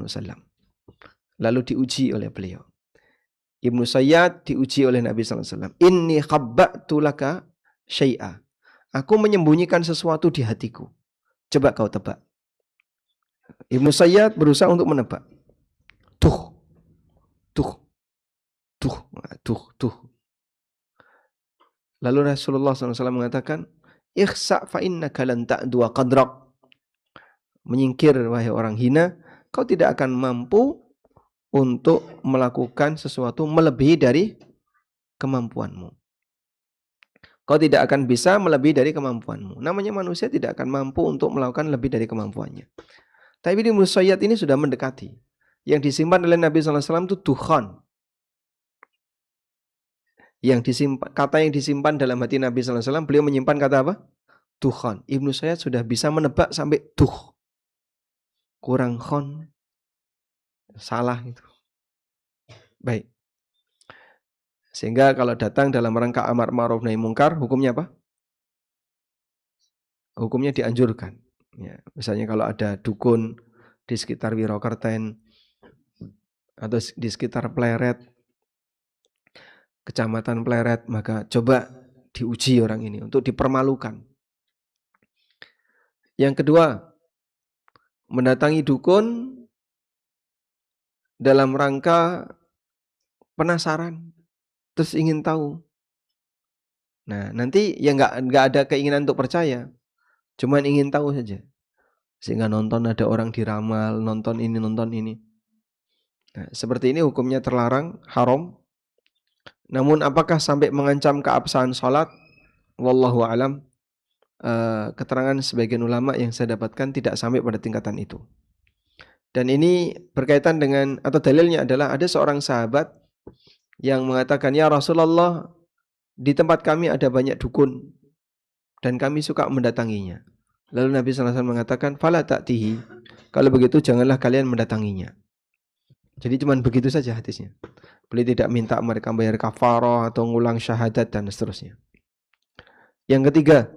Lalu diuji oleh beliau. Ibnu Sayyad diuji oleh Nabi SAW. Inni khabba'tu laka syai'a. Aku menyembunyikan sesuatu di hatiku. Coba kau tebak. Ibnu Sayyad berusaha untuk menebak. Tuh. Lalu Rasulullah SAW mengatakan, Ikhsa' fa innaka lan ta'dua qadrak. Menyingkir wahai orang hina, kau tidak akan mampu untuk melakukan sesuatu melebihi dari kemampuanmu. Kau tidak akan bisa melebihi dari kemampuanmu. Namanya manusia tidak akan mampu untuk melakukan lebih dari kemampuannya. Tapi di Ibnu Sayyad ini sudah mendekati. Yang disimpan oleh Nabi SAW itu dukhan. Kata yang disimpan dalam hati Nabi SAW, beliau menyimpan kata apa? Dukhan. Ibnu Sayyad sudah bisa menebak sampai duh. Kurang khon. Salah itu. Baik. Sehingga kalau datang dalam rangka amar ma'ruf nahi mungkar, hukumnya apa? Hukumnya dianjurkan. Ya, misalnya kalau ada dukun di sekitar Wirokerten atau di sekitar Pleret, kecamatan Pleret, maka coba diuji orang ini untuk dipermalukan. Yang kedua, mendatangi dukun dalam rangka penasaran, terus ingin tahu. Nah, nanti ya nggak ada keinginan untuk percaya, cuman ingin tahu saja. Sehingga nonton ada orang diramal, nonton ini. Nah, seperti ini hukumnya terlarang, haram. Namun apakah sampai mengancam keabsahan salat? Wallahu a'lam. Keterangan sebagian ulama yang saya dapatkan tidak sampai pada tingkatan itu. Dan ini berkaitan dengan, atau dalilnya adalah ada seorang sahabat yang mengatakan, ya Rasulullah, di tempat kami ada banyak dukun dan kami suka mendatanginya. Lalu Nabi SAW mengatakan, fala ta'tihi. Kalau begitu janganlah kalian mendatanginya. Jadi cuma begitu saja hadisnya. Beliau tidak minta mereka bayar kafarah atau ngulang syahadat dan seterusnya. Yang ketiga,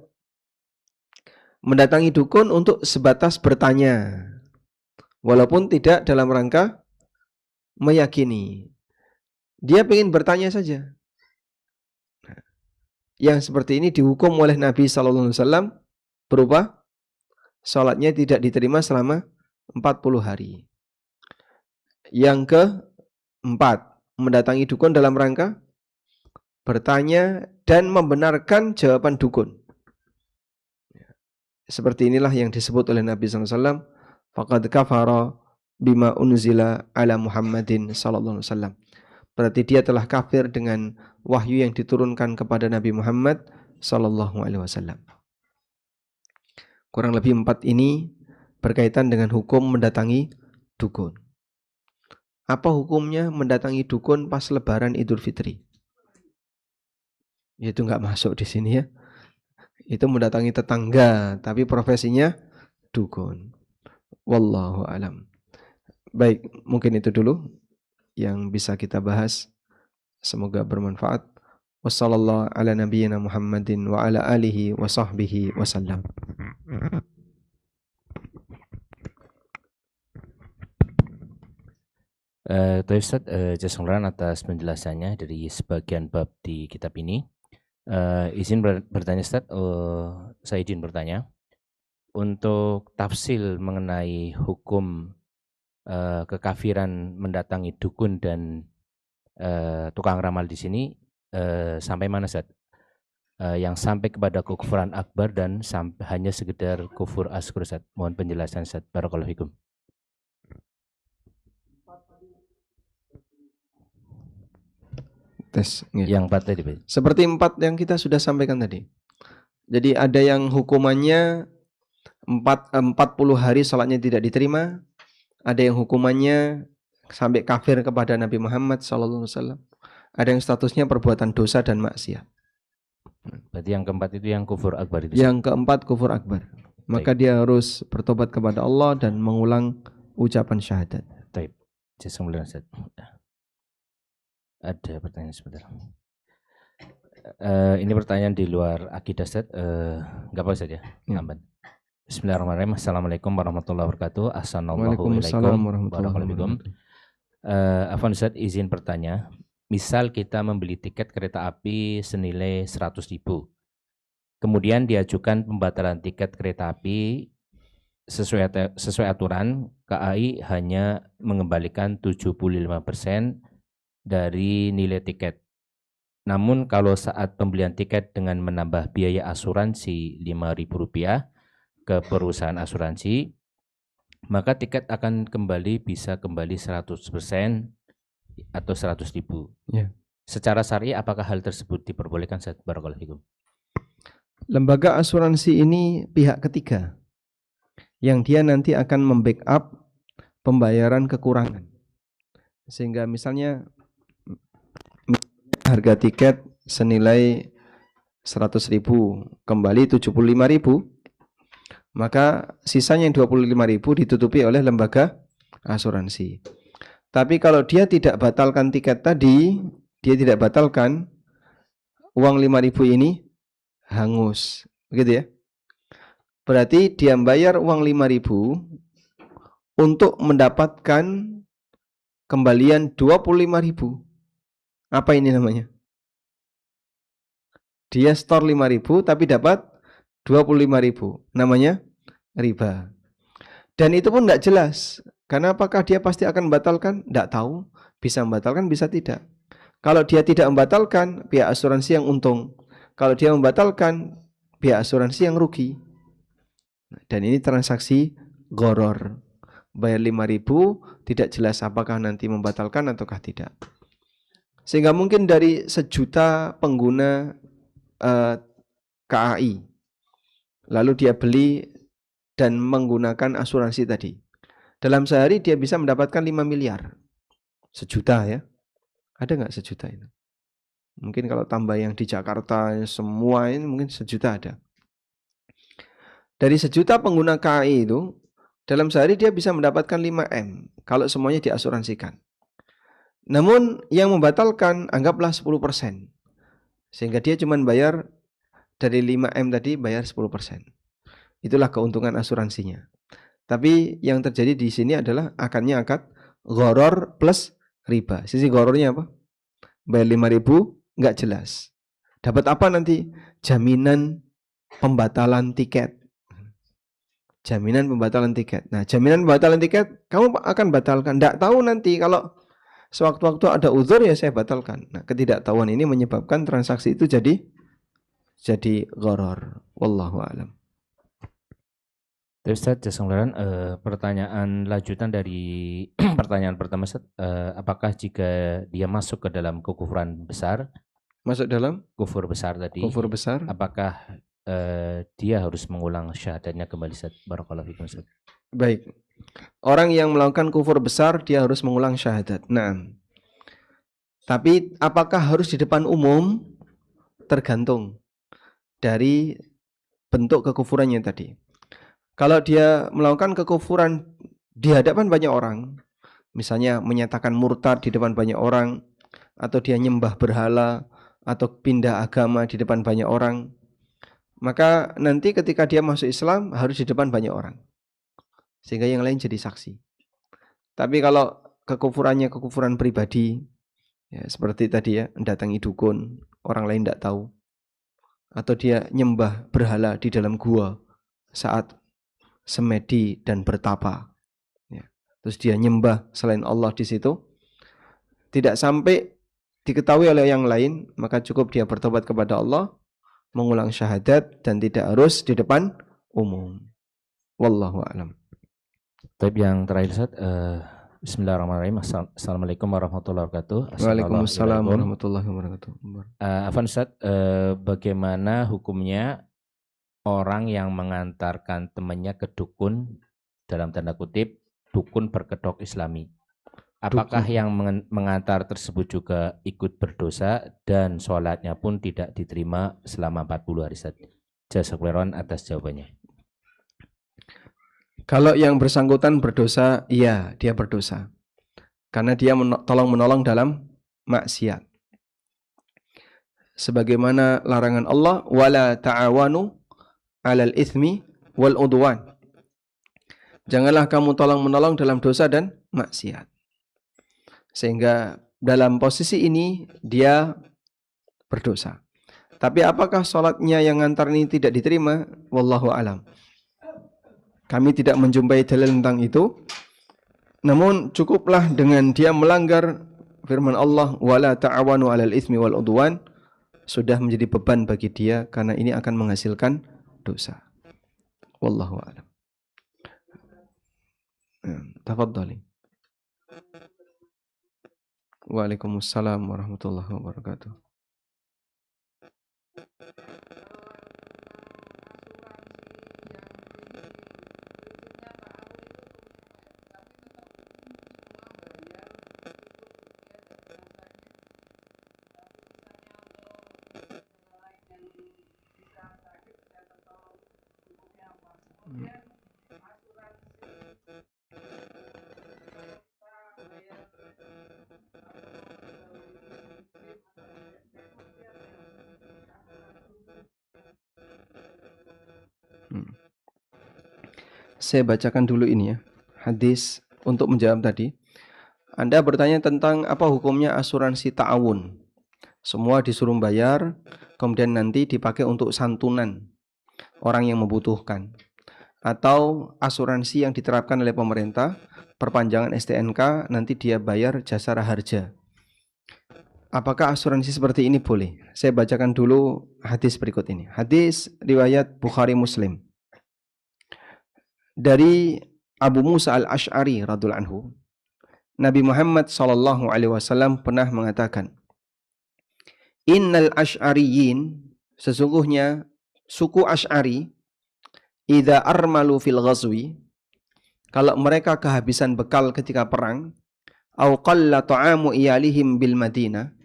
mendatangi dukun untuk sebatas bertanya. Walaupun tidak dalam rangka meyakini. Dia ingin bertanya saja. Yang seperti ini dihukum oleh Nabi SAW berupa salatnya tidak diterima selama 40 hari. Yang keempat, mendatangi dukun dalam rangka bertanya dan membenarkan jawaban dukun. Seperti inilah yang disebut oleh Nabi SAW, faqad kafara bima unzila ala Muhammadin sallallahu alaihi wasallam. Berarti dia telah kafir dengan wahyu yang diturunkan kepada Nabi Muhammad sallallahu alaihi wasallam. Kurang lebih 4 ini berkaitan dengan hukum mendatangi dukun. Apa hukumnya mendatangi dukun pas Lebaran Idul Fitri? Itu nggak masuk di sini ya. Itu mendatangi tetangga, tapi profesinya dukun. Wallahu alam. Baik, mungkin itu dulu yang bisa kita bahas. Semoga bermanfaat. Wassallallahu ala nabiyyina Muhammadin wa ala alihi wa sahbihi wasallam. Ustaz, jazakallahu atas penjelasannya dari sebagian bab di kitab ini. Izin bertanya Ustaz, saya izin bertanya. Untuk tafsil mengenai hukum kekafiran mendatangi dukun dan tukang ramal di sini sampai mana Ustaz? Yang sampai kepada kufuran akbar dan hanya sekedar kufur asghar Ustaz. Mohon penjelasan Ustaz. Barakallahu fikum. Tes. Yang 4 tadi. Seperti 4 yang kita sudah sampaikan tadi. Jadi ada yang hukumannya 40 hari salatnya tidak diterima. Ada yang hukumannya sampai kafir kepada Nabi Muhammad SAW. Ada yang statusnya perbuatan dosa dan maksiat. Berarti yang keempat itu yang kufur akbar itu. Yang keempat kufur akbar. Maka dia harus bertobat kepada Allah dan mengulang ucapan syahadat. Baik. Jazakumullah Ustaz. Ada pertanyaan sebentar. Ini pertanyaan di luar akidah Ustaz. Enggak apa saja. Lambat. Bismillahirrahmanirrahim. Assalamualaikum warahmatullahi wabarakatuh. Waalaikumsalam warahmatullahi wabarakatuh. Afwan Ustaz, izin bertanya. Misal kita membeli tiket kereta api senilai 100.000. Kemudian diajukan pembatalan tiket kereta api sesuai aturan, KAI hanya mengembalikan 75% dari nilai tiket. Namun kalau saat pembelian tiket dengan menambah biaya asuransi Rp5.000 ke perusahaan asuransi, maka tiket akan bisa kembali 100% atau 100.000. Ya. Secara syar'i apakah hal tersebut diperbolehkan? Barakallahu fikum. Lembaga asuransi ini pihak ketiga yang dia nanti akan membackup pembayaran kekurangan. Sehingga misalnya harga tiket senilai 100.000 kembali 75.000, maka sisanya yang 25.000 ditutupi oleh lembaga asuransi. Tapi kalau dia tidak batalkan tiket tadi, dia tidak batalkan, uang 5.000 ini hangus, begitu ya. Berarti dia bayar uang 5.000 untuk mendapatkan kembalian 25.000. Apa ini namanya? Dia store 5.000 tapi dapat 25.000. Namanya riba. Dan itu pun tidak jelas. Karena apakah dia pasti akan membatalkan? Tidak tahu. Bisa membatalkan, bisa tidak. Kalau dia tidak membatalkan, pihak asuransi yang untung. Kalau dia membatalkan, pihak asuransi yang rugi. Dan ini transaksi gharar. Bayar 5.000, tidak jelas apakah nanti membatalkan ataukah tidak. Sehingga mungkin dari 1 juta pengguna KAI, lalu dia beli dan menggunakan asuransi tadi. Dalam sehari dia bisa mendapatkan 5 miliar. 1 juta ya. Ada nggak 1 juta itu? Mungkin kalau tambah yang di Jakarta semua ini mungkin 1 juta ada. Dari 1 juta pengguna KAI itu, dalam sehari dia bisa mendapatkan 5M kalau semuanya diasuransikan. Namun yang membatalkan anggaplah 10%. Sehingga dia cuma bayar dari 5M tadi bayar 10%. Itulah keuntungan asuransinya. Tapi yang terjadi di sini adalah akadnya akad gharar plus riba. Sisi ghararnya apa? Bayar 5.000 nggak jelas. Dapat apa nanti? Jaminan pembatalan tiket. Jaminan pembatalan tiket. Nah, jaminan pembatalan tiket kamu akan batalkan. Nggak tahu nanti kalau sewaktu-waktu ada uzur ya saya batalkan. Nah, ketidaktahuan ini menyebabkan transaksi itu jadi gharar. Wallahu a'lam. Ustaz, pertanyaan lanjutan dari pertanyaan pertama Ustaz, apakah jika dia masuk ke dalam kekufuran besar Masuk dalam kufur besar tadi. kufur besar. Apakah dia harus mengulang syahadatnya kembali, Ustaz? Barakallahu fikum, Ustaz. Baik. Orang yang melakukan kufur besar dia harus mengulang syahadat. Nah, tapi apakah harus di depan umum? Tergantung dari bentuk kekufurannya tadi. Kalau dia melakukan kekufuran di hadapan banyak orang, misalnya menyatakan murtad di depan banyak orang, atau dia nyembah berhala, atau pindah agama di depan banyak orang, maka nanti ketika dia masuk Islam harus di depan banyak orang, sehingga yang lain jadi saksi. Tapi kalau kekufurannya kekufuran pribadi, ya, seperti tadi ya, mendatangi dukun, orang lain tidak tahu, atau dia nyembah berhala di dalam gua saat semedi dan bertapa, ya. Terus dia nyembah selain Allah di situ, tidak sampai diketahui oleh yang lain, maka cukup dia bertobat kepada Allah, mengulang syahadat, dan tidak harus di depan umum. Wallahu a'lam. Tapi yang terakhir, Ustaz, Bismillahirrahmanirrahim. Assalamualaikum warahmatullahi wabarakatuh. Waalaikumsalam warahmatullahi wabarakatuh. Afwan, Ustaz, bagaimana hukumnya orang yang mengantarkan temannya ke dukun, dalam tanda kutip, dukun berkedok Islami? Apakah yang mengantar tersebut juga ikut berdosa dan sholatnya pun tidak diterima selama 40 hari, Ustaz? Jazakallahu atas jawabannya. Kalau yang bersangkutan berdosa, iya dia berdosa. Karena dia tolong-menolong dalam maksiat. Sebagaimana larangan Allah, wala ta'awanu 'alal itsmi wal 'udwan. Janganlah kamu tolong-menolong dalam dosa dan maksiat. Sehingga dalam posisi ini dia berdosa. Tapi apakah sholatnya yang ngantar ini tidak diterima? Wallahu a'lam. Kami tidak menjumpai dalil tentang itu. Namun cukuplah dengan dia melanggar firman Allah, wala ta'awanu 'alal itsmi wal 'udwan, sudah menjadi beban bagi dia karena ini akan menghasilkan dosa. Wallahu a'lam. Tafadhali. Waalaikumsalam warahmatullahi wabarakatuh. Saya bacakan dulu ini ya, hadis untuk menjawab tadi. Anda bertanya tentang apa hukumnya asuransi ta'awun. Semua disuruh bayar, kemudian nanti dipakai untuk santunan orang yang membutuhkan. Atau asuransi yang diterapkan oleh pemerintah, perpanjangan STNK, nanti dia bayar jasara harja. Apakah asuransi seperti ini boleh? Saya bacakan dulu hadis berikut ini. Hadis riwayat Bukhari Muslim. Dari Abu Musa al-Ash'ari radhiyallahu anhu, Nabi Muhammad SAW pernah mengatakan, Innal Ash'ariyin, sesungguhnya suku Ash'ari, idza armalu fil ghazwi, kalau mereka kehabisan bekal ketika perang, au qalla ta'amu iyalihim bil Madinah,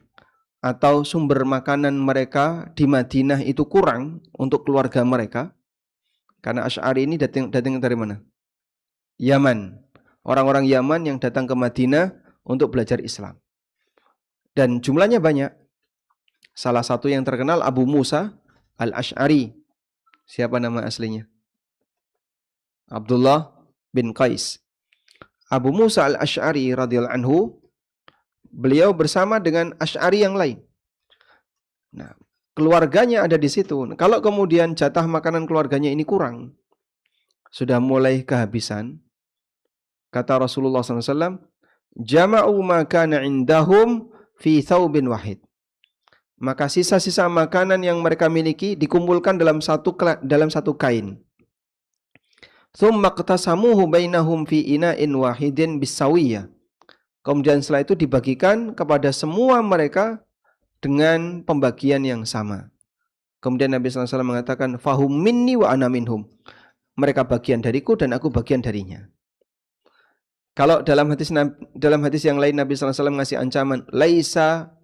atau sumber makanan mereka di Madinah itu kurang untuk keluarga mereka. Karena Asy'ari ini datang dari mana? Yaman. Orang-orang Yaman yang datang ke Madinah untuk belajar Islam. Dan jumlahnya banyak. Salah satu yang terkenal Abu Musa al-Ash'ari. Siapa nama aslinya? Abdullah bin Qais. Abu Musa al-Ash'ari radhiyallahu anhu, beliau bersama dengan Asy'ari yang lain. Nah, keluarganya ada di situ. Kalau kemudian jatah makanan keluarganya ini kurang, sudah mulai kehabisan, kata Rasulullah SAW, jama'u ma kana indahum fi thawbin wahid. Maka sisa-sisa makanan yang mereka miliki dikumpulkan dalam satu kain. Tsumma qtasamuhu bainahum fi ina'in wahidin bisawiyah. Kemudian setelah itu dibagikan kepada semua mereka dengan pembagian yang sama. Kemudian Nabi SAW mengatakan, fahum minni wa ana minhum. Mereka bagian dariku dan aku bagian darinya. Kalau dalam hadis yang lain Nabi SAW ngasih ancaman, laisa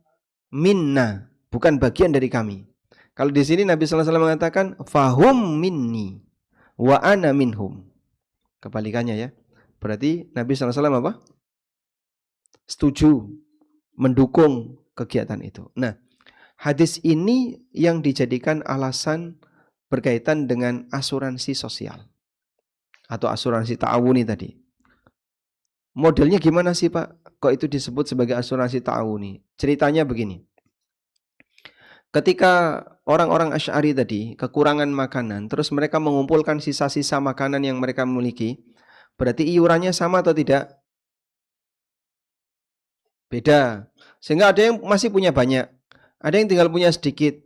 minna, bukan bagian dari kami. Kalau di sini Nabi SAW mengatakan, fahum minni wa ana minhum. Kebalikannya ya. Berarti Nabi SAW apa? Setuju, mendukung kegiatan itu. Nah, hadis ini yang dijadikan alasan berkaitan dengan asuransi sosial atau asuransi ta'awuni tadi. Modelnya gimana sih Pak? Kok itu disebut sebagai asuransi ta'awuni? Ceritanya begini. Ketika orang-orang Asy'ari tadi kekurangan makanan, terus mereka mengumpulkan sisa-sisa makanan yang mereka miliki, berarti iurannya sama atau tidak? Beda. Sehingga ada yang masih punya banyak. Ada yang tinggal punya sedikit,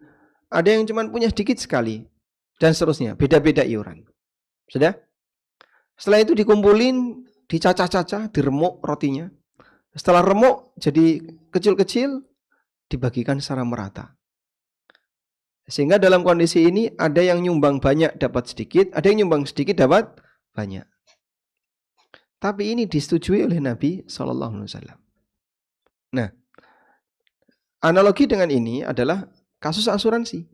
ada yang cuma punya sedikit sekali, dan seterusnya. Beda-beda iuran. Sudah? Setelah itu dikumpulin, dicacah-cacah, diremuk rotinya. Setelah remuk jadi kecil-kecil, dibagikan secara merata. Sehingga dalam kondisi ini ada yang nyumbang banyak dapat sedikit, ada yang nyumbang sedikit dapat banyak. Tapi ini disetujui oleh Nabi SAW. Nah, analogi dengan ini adalah kasus asuransi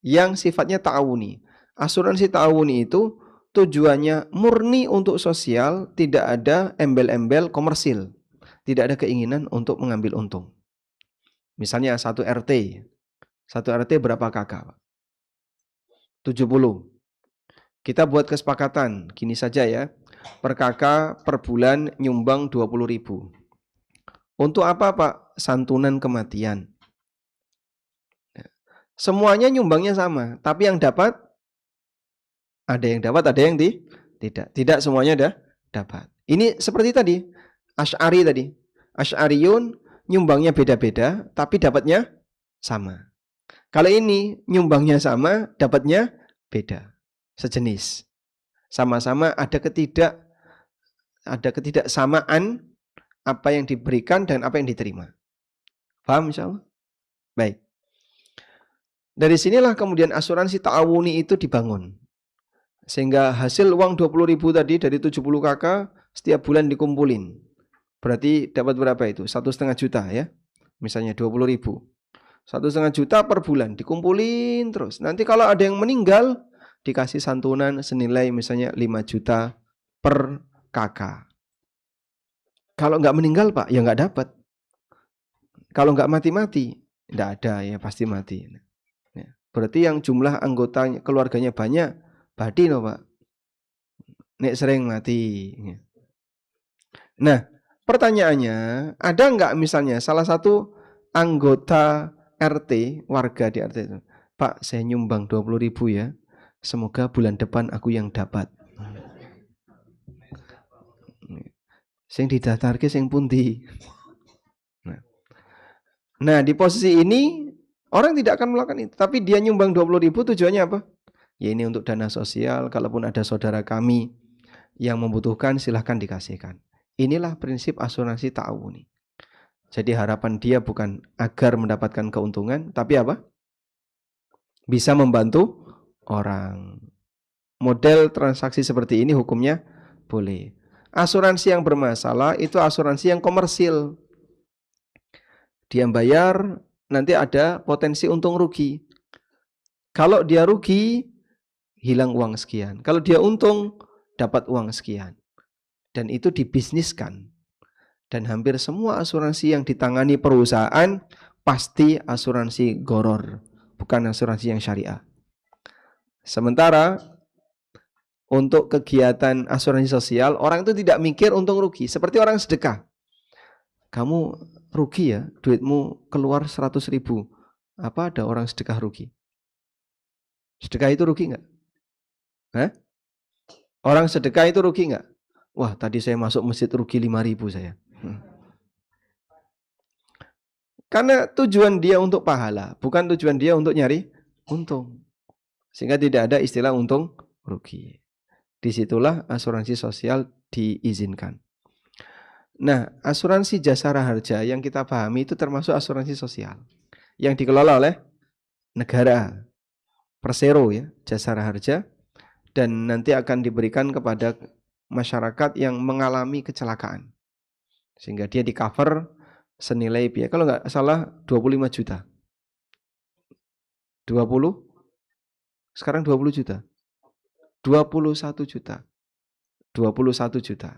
yang sifatnya ta'awuni. Asuransi ta'awuni itu tujuannya murni untuk sosial, tidak ada embel-embel komersil, tidak ada keinginan untuk mengambil untung. Misalnya satu RT berapa kakak? 70. Kita buat kesepakatan, gini saja ya, per kakak per bulan nyumbang 20.000. Untuk apa Pak? Santunan kematian. Semuanya nyumbangnya sama, tapi yang dapat ada yang dapat, ada yang tidak. Tidak semuanya dapat. Ini seperti tadi, Asy'ari tadi. Asy'ariyun nyumbangnya beda-beda, tapi dapatnya sama. Kalau ini nyumbangnya sama, dapatnya beda. Sejenis. Sama-sama ada ketidaksamaan apa yang diberikan dan apa yang diterima. Paham insyaallah? Baik. Dari sinilah kemudian asuransi ta'awuni itu dibangun. Sehingga hasil uang 20.000 tadi dari 70 kakak setiap bulan dikumpulin. Berarti dapat berapa itu? 1,5 juta ya. Misalnya 20.000. 1,5 juta per bulan dikumpulin terus. Nanti kalau ada yang meninggal dikasih santunan senilai misalnya 5 juta per kakak. Kalau nggak meninggal Pak, ya nggak dapat. Kalau nggak mati-mati, nggak ada ya pasti mati. Ya. Berarti yang jumlah anggota keluarganya banyak, badi no Pak. Nek sering mati. Nah, pertanyaannya, ada nggak misalnya salah satu anggota RT, warga di RT itu, Pak saya nyumbang 20.000 ya, semoga bulan depan aku yang dapat. Sing didatarke sing pundi. Nah, di posisi ini orang tidak akan melakukan itu, tapi dia nyumbang 20.000 tujuannya apa? Ya ini untuk dana sosial, kalaupun ada saudara kami yang membutuhkan silahkan dikasihkan. Inilah prinsip asuransi ta'awuni. Jadi harapan dia bukan agar mendapatkan keuntungan, tapi apa? Bisa membantu orang. Model transaksi seperti ini hukumnya boleh. Asuransi yang bermasalah itu asuransi yang komersil. Dia bayar, nanti ada potensi untung rugi. Kalau dia rugi, hilang uang sekian. Kalau dia untung, dapat uang sekian. Dan itu dibisniskan. Dan hampir semua asuransi yang ditangani perusahaan pasti asuransi gharar, bukan asuransi yang syariah. Sementara untuk kegiatan asuransi sosial, orang itu tidak mikir untung rugi. Seperti orang sedekah. Kamu rugi ya, duitmu keluar 100.000. Apa ada orang sedekah rugi? Sedekah itu rugi nggak? Hah? Orang sedekah itu rugi nggak? Wah, tadi saya masuk masjid rugi 5.000 saya. Karena tujuan dia untuk pahala, bukan tujuan dia untuk nyari untung. Sehingga tidak ada istilah untung rugi. Disitulah asuransi sosial diizinkan. Nah, asuransi jasara harja yang kita pahami itu termasuk asuransi sosial. yang dikelola oleh negara, Persero ya, Jasara Harja, dan nanti akan diberikan kepada masyarakat yang mengalami kecelakaan. Sehingga dia di cover senilai biaya, kalau nggak salah 25 juta. 20? Sekarang 20 juta. 21 juta. 21 juta.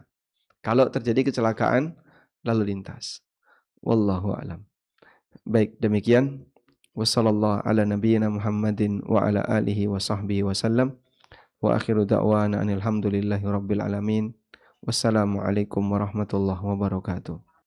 Kalau terjadi kecelakaan lalu lintas. Wallahu a'lam. Baik, demikian. Wassallallahu ala nabiyyina Muhammadin wa ala alihi wa sahbihi wasallam. Wa akhiru da'wana anil hamdulillahi rabbil alamin. Wassalamualaikum warahmatullahi wabarakatuh.